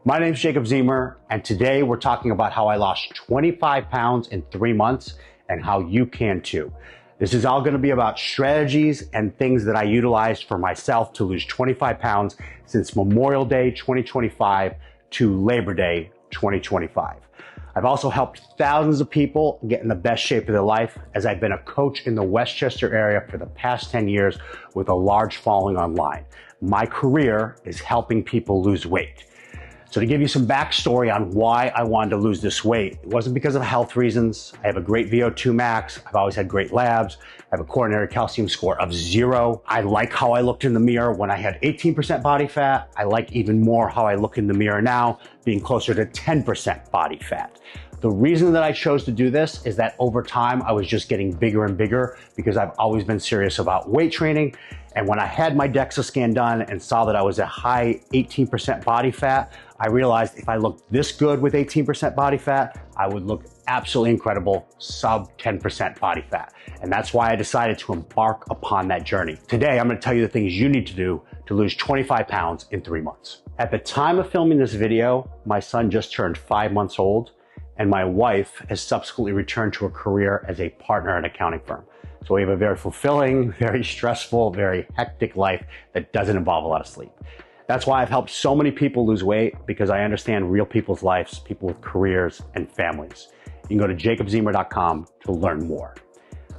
My name is Jacob Zemer, and today we're talking about how I lost 25 pounds in 3 months and how you can too. This is all going to be about strategies and things that I utilized for myself to lose 25 pounds since Memorial Day 2025 to Labor Day 2025. I've also helped thousands of people get in the best shape of their life as I've been a coach in the Westchester area for the past 10 years with a large following online. My career is helping people lose weight. So to give you some backstory on why I wanted to lose this weight, it wasn't because of health reasons. I have a great VO2 max. I've always had great labs. I have a coronary calcium score of 0. I like how I looked in the mirror when I had 18% body fat. I like even more how I look in the mirror now, being closer to 10% body fat. The reason that I chose to do this is that over time, I was just getting bigger and bigger because I've always been serious about weight training. And when I had my DEXA scan done and saw that I was at high 18% body fat, I realized if I looked this good with 18% body fat, I would look absolutely incredible, sub 10% body fat. And that's why I decided to embark upon that journey. Today, I'm gonna tell you the things you need to do to lose 25 pounds in 3 months. At the time of filming this video, my son just turned 5 months old, and my wife has subsequently returned to a career as a partner at an accounting firm. So we have a very fulfilling, very stressful, very hectic life that doesn't involve a lot of sleep. That's why I've helped so many people lose weight, because I understand real people's lives, people with careers and families. You can go to jacobzemer.com to learn more.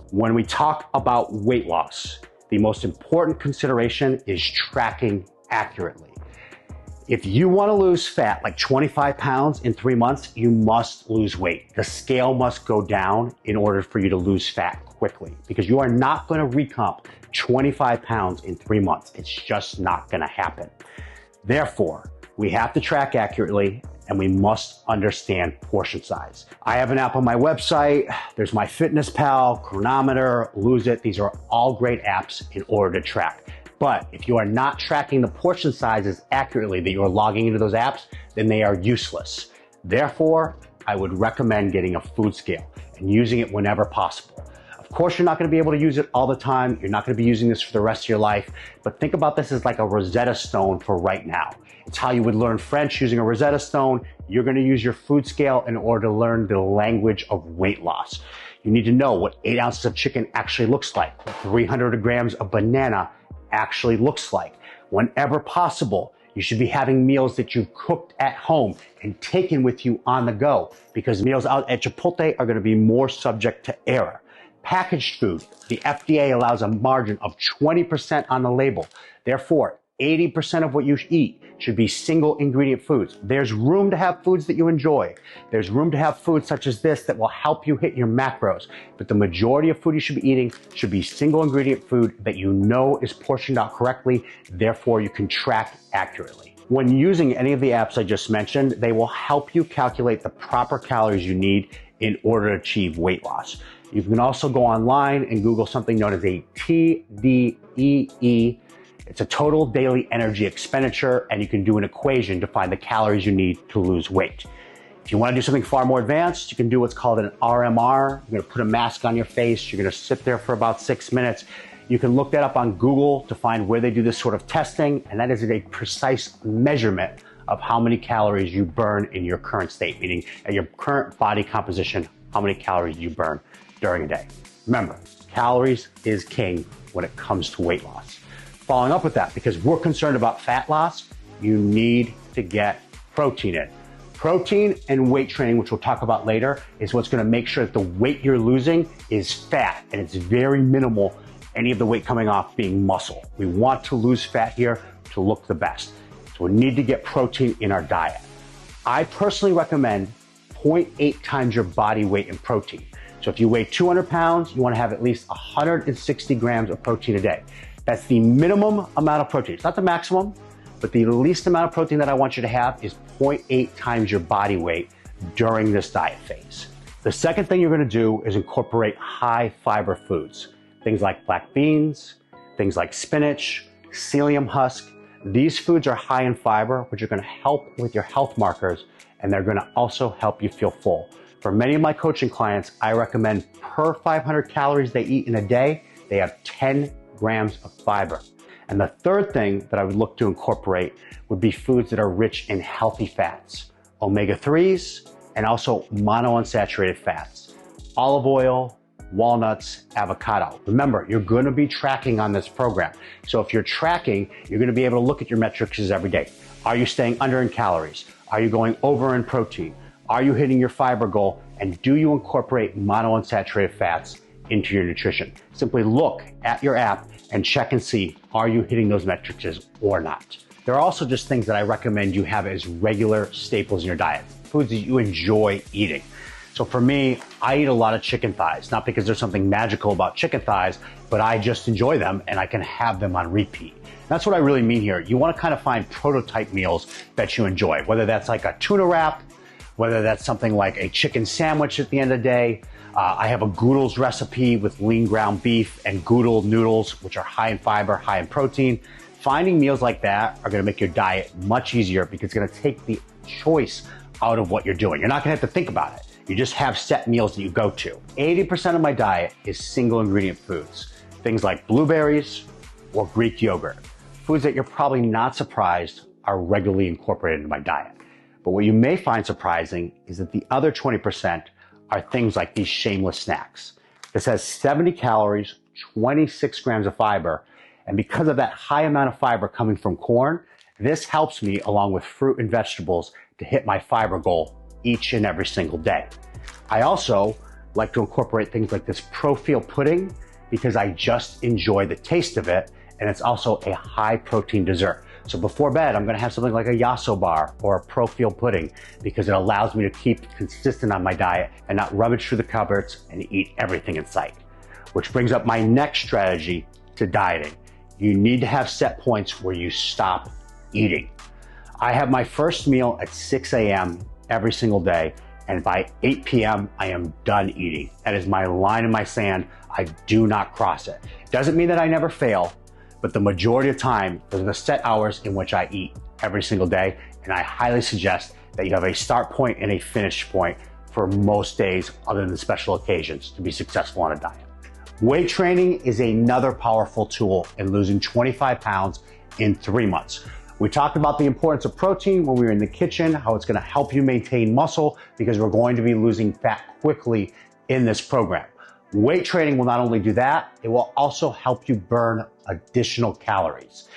When we talk about weight loss, the most important consideration is tracking accurately. If you want to lose fat, like 25 pounds in 3 months, you must lose weight. The scale must go down in order for you to lose fat quickly, because you are not going to recomp 25 pounds in 3 months. It's just not going to happen. Therefore, we have to track accurately, and we must understand portion size. I have an app on my website. There's MyFitnessPal, Chronometer, Lose It. These are all great apps in order to track. But if you are not tracking the portion sizes accurately that you're logging into those apps, then they are useless. Therefore, I would recommend getting a food scale and using it whenever possible. Of course, you're not going to be able to use it all the time. You're not going to be using this for the rest of your life. But think about this as like a Rosetta Stone for right now. It's how you would learn French using a Rosetta Stone. You're going to use your food scale in order to learn the language of weight loss. You need to know what 8 ounces of chicken actually looks like, what 300 grams of banana actually looks like. Whenever possible, you should be having meals that you've cooked at home and taken with you on the go, because meals out at Chipotle are going to be more subject to error. Packaged food, the FDA allows a margin of 20% on the label. Therefore, 80% of what you eat should be single ingredient foods. There's room to have foods that you enjoy. There's room to have foods such as this that will help you hit your macros. But the majority of food you should be eating should be single ingredient food that you know is portioned out correctly. Therefore, you can track accurately. When using any of the apps I just mentioned, they will help you calculate the proper calories you need in order to achieve weight loss. You can also go online and Google something known as a TDEE. It's a total daily energy expenditure, and you can do an equation to find the calories you need to lose weight. If you want to do something far more advanced, you can do what's called an RMR. You're going to put a mask on your face. You're going to sit there for about 6 minutes. You can look that up on Google to find where they do this sort of testing, and that is a precise measurement of how many calories you burn in your current state, meaning at your current body composition, how many calories you burn during a day. Remember, calories is king when it comes to weight loss. Following up with that, because we're concerned about fat loss, you need to get protein in. Protein and weight training, which we'll talk about later, is what's going to make sure that the weight you're losing is fat, and it's very minimal, any of the weight coming off being muscle. We want to lose fat here to look the best. So we need to get protein in our diet. I personally recommend 0.8 times your body weight in protein. So if you weigh 200 pounds, you want to have at least 160 grams of protein a day. That's the minimum amount of protein. It's not the maximum, but the least amount of protein that I want you to have is 0.8 times your body weight during this diet phase. The second thing you're going to do is incorporate high fiber foods. Things like black beans, things like spinach, psyllium husk. These foods are high in fiber, which are going to help with your health markers, and they're going to also help you feel full. For many of my coaching clients, I recommend per 500 calories they eat in a day, they have 10 grams of fiber. And the third thing that I would look to incorporate would be foods that are rich in healthy fats, omega-3s, and also monounsaturated fats, olive oil, walnuts, avocado. Remember, you're going to be tracking on this program. So if you're tracking, you're going to be able to look at your metrics every day. Are you staying under in calories? Are you going over in protein? Are you hitting your fiber goal? And do you incorporate monounsaturated fats into your nutrition? Simply look at your app and check and see, are you hitting those metrics or not? There are also just things that I recommend you have as regular staples in your diet, foods that you enjoy eating. So for me, I eat a lot of chicken thighs, not because there's something magical about chicken thighs, but I just enjoy them and I can have them on repeat. That's what I really mean here. You want to kind of find prototype meals that you enjoy, whether that's like a tuna wrap, whether that's something like a chicken sandwich at the end of the day. I have a goodles recipe with lean ground beef and goodle noodles, which are high in fiber, high in protein. Finding meals like that are going to make your diet much easier because it's going to take the choice out of what you're doing. You're not going to have to think about it. You just have set meals that you go to. 80% of my diet is single ingredient foods. Things like blueberries or Greek yogurt. Foods that you're probably not surprised are regularly incorporated into my diet. But what you may find surprising is that the other 20% are things like these shameless snacks. This has 70 calories, 26 grams of fiber, and because of that high amount of fiber coming from corn, this helps me along with fruit and vegetables to hit my fiber goal each and every single day. I also like to incorporate things like this Profil pudding because I just enjoy the taste of it, and it's also a high protein dessert. So before bed, I'm gonna have something like a yasso bar or a Profil pudding because it allows me to keep consistent on my diet and not rummage through the cupboards and eat everything in sight. Which brings up my next strategy to dieting. You need to have set points where you stop eating. I have my first meal at 6 a.m. every single day, and by 8 p.m. I am done eating. That is my line in my sand. I do not cross it. Doesn't mean that I never fail, but the majority of time, those are the set hours in which I eat every single day, and I highly suggest that you have a start point and a finish point for most days other than special occasions to be successful on a diet. Weight training is another powerful tool in losing 25 pounds in 3 months. We talked about the importance of protein when we were in the kitchen, how it's going to help you maintain muscle because we're going to be losing fat quickly in this program. Weight training will not only do that, it will also help you burn additional calories.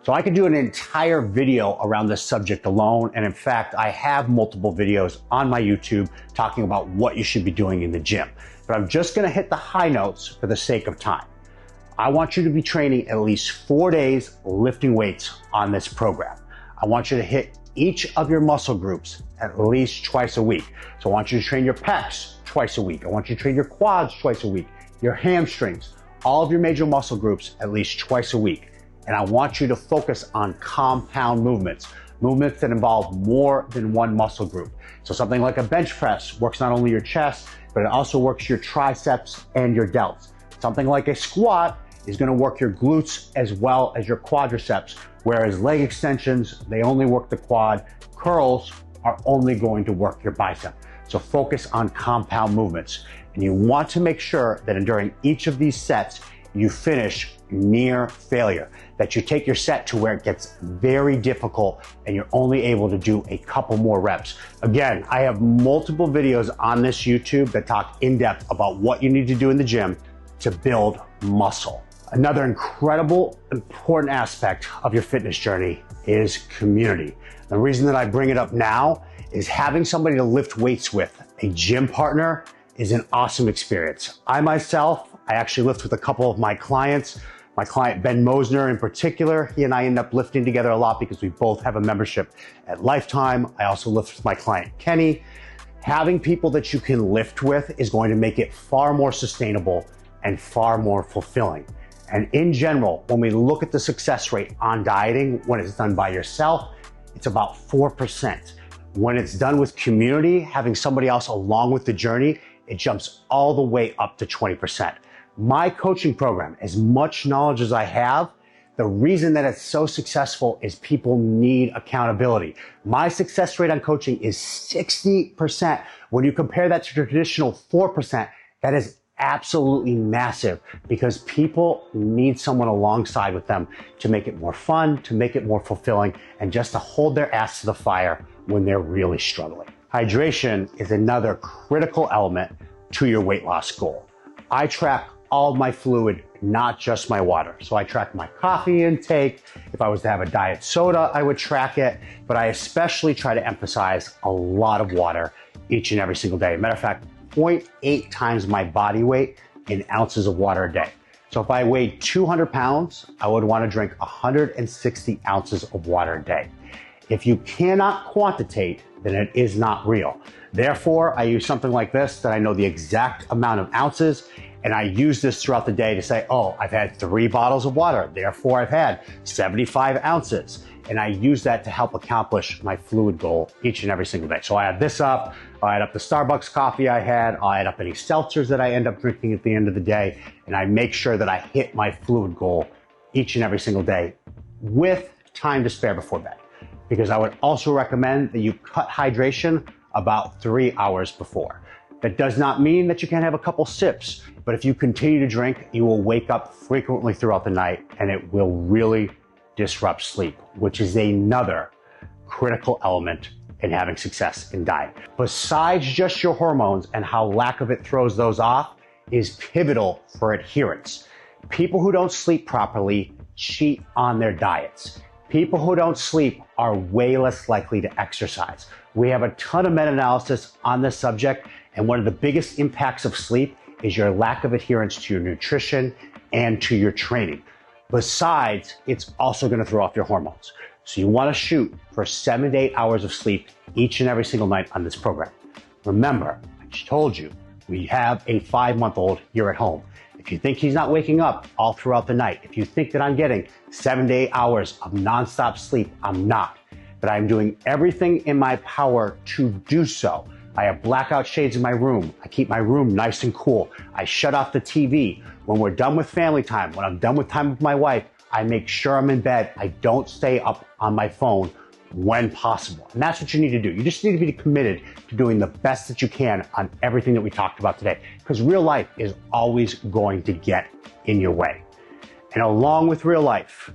So I could do an entire video around this subject alone. And in fact, I have multiple videos on my YouTube talking about what you should be doing in the gym. But I'm just going to hit the high notes for the sake of time. I want you to be training at least 4 days lifting weights on this program. I want you to hit each of your muscle groups at least twice a week. So I want you to train your pecs twice a week. I want you to train your quads twice a week, your hamstrings, all of your major muscle groups at least twice a week. And I want you to focus on compound movements, movements that involve more than one muscle group. So something like a bench press works not only your chest, but it also works your triceps and your delts. Something like a squat is going to work your glutes as well as your quadriceps, whereas leg extensions, they only work the quad. Curls are only going to work your bicep. So focus on compound movements. And you want to make sure that during each of these sets, you finish near failure, that you take your set to where it gets very difficult and you're only able to do a couple more reps. Again, I have multiple videos on this YouTube that talk in depth about what you need to do in the gym to build muscle. Another incredible, important aspect of your fitness journey is community. The reason that I bring it up now is having somebody to lift weights with, a gym partner, is an awesome experience. I actually lift with a couple of my clients. My client, Ben Mosner in particular, he and I end up lifting together a lot because we both have a membership at Lifetime. I also lift with my client, Kenny. Having people that you can lift with is going to make it far more sustainable and far more fulfilling. And in general, when we look at the success rate on dieting, when it's done by yourself, it's about 4%. When it's done with community, having somebody else along with the journey, it jumps all the way up to 20%. My coaching program, as much knowledge as I have, the reason that it's so successful is people need accountability. My success rate on coaching is 60%. When you compare that to traditional 4%, that is absolutely massive because people need someone alongside with them to make it more fun, to make it more fulfilling, and just to hold their ass to the fire when they're really struggling. Hydration is another critical element to your weight loss goal. I track all my fluid, not just my water. So I track my coffee intake. If I was to have a diet soda, I would track it, but I especially try to emphasize a lot of water each and every single day. Matter of fact, 0.8 times my body weight in ounces of water a day. So if I weighed 200 pounds, I would want to drink 160 ounces of water a day. If you cannot quantitate, then it is not real. Therefore, I use something like this that I know the exact amount of ounces, and I use this throughout the day to say, oh, I've had 3 bottles of water, therefore I've had 75 ounces. And I use that to help accomplish my fluid goal each and every single day. So I add this up, I'll add up the Starbucks coffee I had, I'll add up any seltzers that I end up drinking at the end of the day, and I make sure that I hit my fluid goal each and every single day with time to spare before bed. Because I would also recommend that you cut hydration about 3 hours before. That does not mean that you can't have a couple sips, but if you continue to drink, you will wake up frequently throughout the night and it will really disrupt sleep, which is another critical element in having success in diet. Besides just your hormones and how lack of it throws those off is pivotal for adherence. People who don't sleep properly cheat on their diets. People who don't sleep are way less likely to exercise. We have a ton of meta-analysis on this subject, and one of the biggest impacts of sleep is your lack of adherence to your nutrition and to your training. Besides, it's also going to throw off your hormones. So you want to shoot for 7 to 8 hours of sleep each and every single night on this program. Remember, I just told you, we have a 5-month-old here at home. If you think he's not waking up all throughout the night, if you think that I'm getting 7 to 8 hours of nonstop sleep, I'm not. But I'm doing everything in my power to do so. I have blackout shades in my room. I keep my room nice and cool. I shut off the TV. When we're done with family time, when I'm done with time with my wife, I make sure I'm in bed. I don't stay up on my phone when possible. And that's what you need to do. You just need to be committed to doing the best that you can on everything that we talked about today, because real life is always going to get in your way. And along with real life,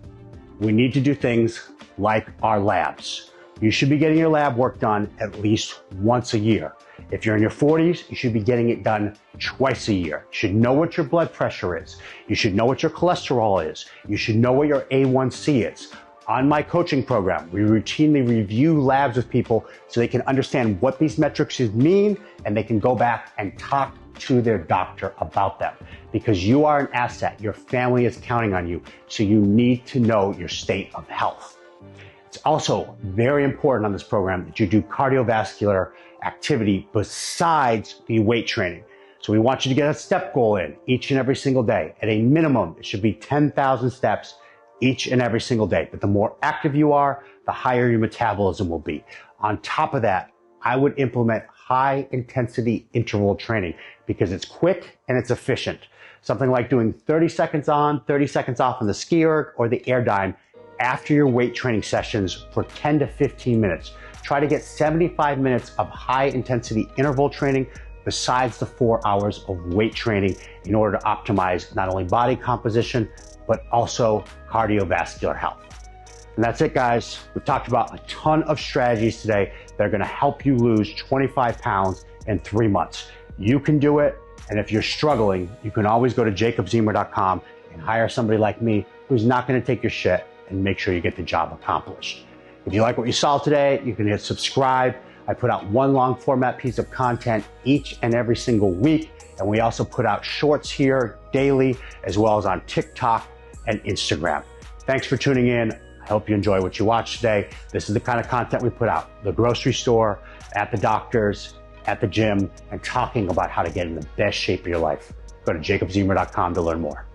we need to do things like our labs. You should be getting your lab work done at least once a year. If you're in your 40s, you should be getting it done twice a year. You should know what your blood pressure is. You should know what your cholesterol is. You should know what your A1C is. On my coaching program, we routinely review labs with people so they can understand what these metrics mean, and they can go back and talk to their doctor about them. Because you are an asset, your family is counting on you, so you need to know your state of health. It's also very important on this program that you do cardiovascular activity besides the weight training. So we want you to get a step goal in each and every single day. At a minimum, it should be 10,000 steps each and every single day. But the more active you are, the higher your metabolism will be. On top of that, I would implement high intensity interval training because it's quick and it's efficient. Something like doing 30 seconds on, 30 seconds off on the ski erg or the air dyne after your weight training sessions for 10 to 15 minutes. Try to get 75 minutes of high intensity interval training besides the 4 hours of weight training in order to optimize not only body composition, but also cardiovascular health. And that's it, guys. We've talked about a ton of strategies today that are going to help you lose 25 pounds in 3 months. You can do it. And if you're struggling, you can always go to jacobzimmer.com and hire somebody like me who's not going to take your shit and make sure you get the job accomplished. If you like what you saw today, you can hit subscribe. I put out one long format piece of content each and every single week. And we also put out shorts here daily, as well as on TikTok and Instagram. Thanks for tuning in. I hope you enjoy what you watched today. This is the kind of content we put out: the grocery store, at the doctor's, at the gym, and talking about how to get in the best shape of your life. Go to jacobzimmer.com to learn more.